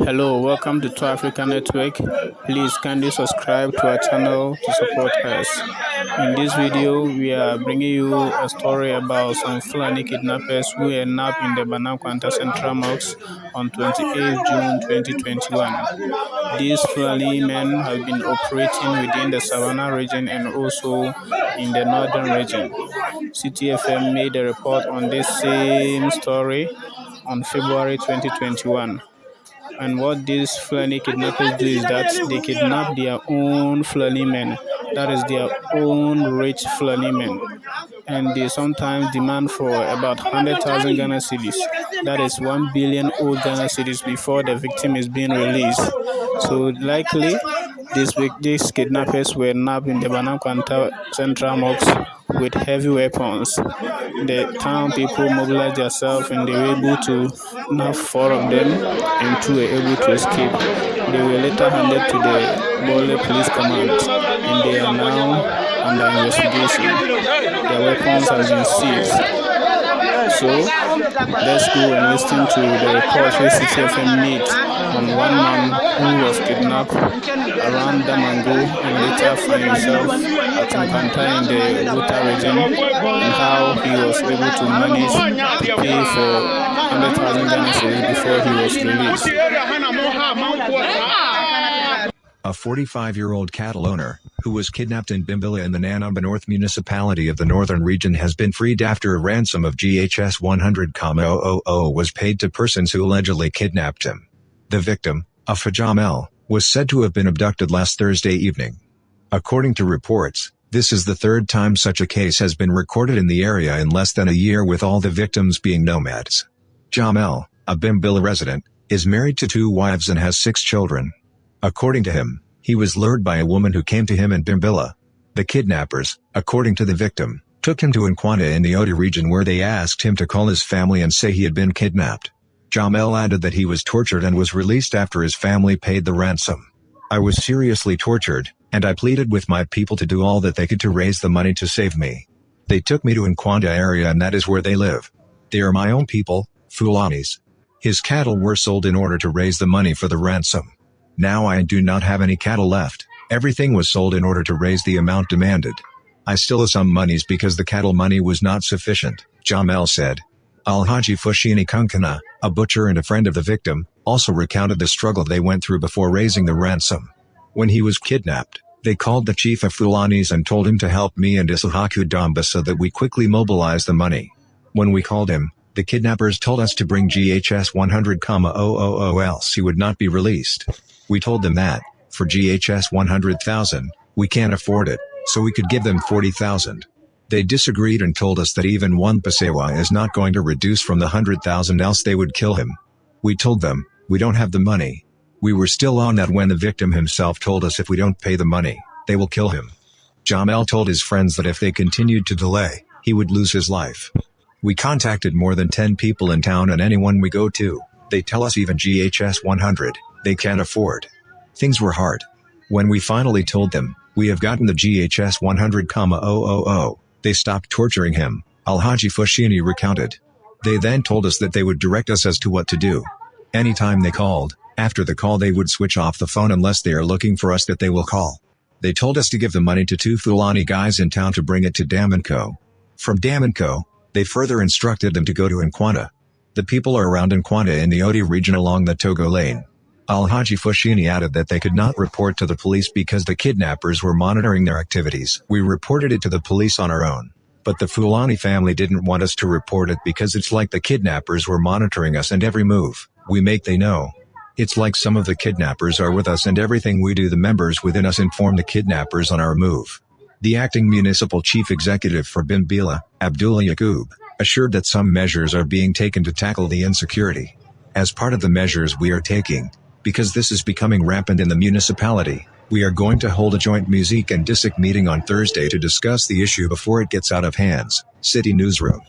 Hello, welcome to Africa Network. Please kindly subscribe to our channel to support us. In this video, we are bringing you a story about some Fulani kidnappers who were nabbed in the Banda-Nkwanta Central Mosque on 28 June 2021. These Fulani men have been operating within the Savanna region and also in the Northern region. CTFM made a report on this same story on February 2021. And what these Fulani kidnappers do is that they kidnap their own Fulani men, that is their own rich Fulani men. And they sometimes demand for about 100,000 Ghana cedis, that is 1 billion old Ghana cedis before the victim is being released. So likely, these kidnappers were nabbed in the Banda-Nkwanta Central Mosque with heavy weapons. The town people mobilized themselves and they were able to nab 4 of them and 2 were able to escape. They were later handed to the Bole Police Command and they are now under investigation. Their weapons have been seized. So, let's go and listen to the report which CTFM made on one man who was kidnapped around Damango and later found himself at Nkwanta in the Wuta region, and how he was able to manage to pay for 100,000 Ghana cedis before he was released. A 45-year-old cattle owner, who was kidnapped in Bimbilla in the Nanamba North municipality of the Northern region, has been freed after a ransom of Ghs 100,000 was paid to persons who allegedly kidnapped him. The victim, a Jamel, was said to have been abducted last Thursday evening. According to reports, this is the third time such a case has been recorded in the area in less than a year, with all the victims being nomads. Jamel, a Bimbilla resident, is married to 2 wives and has 6 children. According to him, he was lured by a woman who came to him in Bimbilla. The kidnappers, according to the victim, took him to Nkwanta in the Odi region, where they asked him to call his family and say he had been kidnapped. Jamel added that he was tortured and was released after his family paid the ransom. "I was seriously tortured, and I pleaded with my people to do all that they could to raise the money to save me. They took me to Nkwanta area and that is where they live. They are my own people, Fulanis. His cattle were sold in order to raise the money for the ransom. Now I do not have any cattle left. Everything was sold in order to raise the amount demanded. I still owe some monies because the cattle money was not sufficient," Jamel said. Alhaji Fulani Kidnappers, a butcher and a friend of the victim, also recounted the struggle they went through before raising the ransom. "When he was kidnapped, they called the chief of Fulanis and told him to help me and Isahaku Damba so that we quickly mobilized the money. When we called him, the kidnappers told us to bring Ghs 100,000 else he would not be released. We told them that, for Ghs 100,000, we can't afford it, so we could give them 40,000. They disagreed and told us that even 1 Pasewa is not going to reduce from the 100,000, else they would kill him. We told them, we don't have the money. We were still on that when the victim himself told us if we don't pay the money, they will kill him." Jamel told his friends that if they continued to delay, he would lose his life. "We contacted more than 10 people in town and anyone we go to, they tell us even Ghs 100, they can't afford. Things were hard. When we finally told them, we have gotten the Ghs 100,000, they stopped torturing him," Alhaji Fulani recounted. "They then told us that they would direct us as to what to do. Anytime they called, after the call they would switch off the phone unless they are looking for us that they will call. They told us to give the money to 2 Fulani guys in town to bring it to Damanko. From Damanko, they further instructed them to go to Nkwanta. The people are around Nkwanta in the Odi region along the Togo lane." Alhaji Fulani added that they could not report to the police because the kidnappers were monitoring their activities. "We reported it to the police on our own. But the Fulani family didn't want us to report it because it's like the kidnappers were monitoring us and every move we make they know. It's like some of the kidnappers are with us and everything we do the members within us inform the kidnappers on our move." The acting municipal chief executive for Bimbilla, Abdullah Yaqub, assured that some measures are being taken to tackle the insecurity. "As part of the measures we are taking, because this is becoming rampant in the municipality, we are going to hold a joint music and district meeting on Thursday to discuss the issue before it gets out of hands." City Newsroom.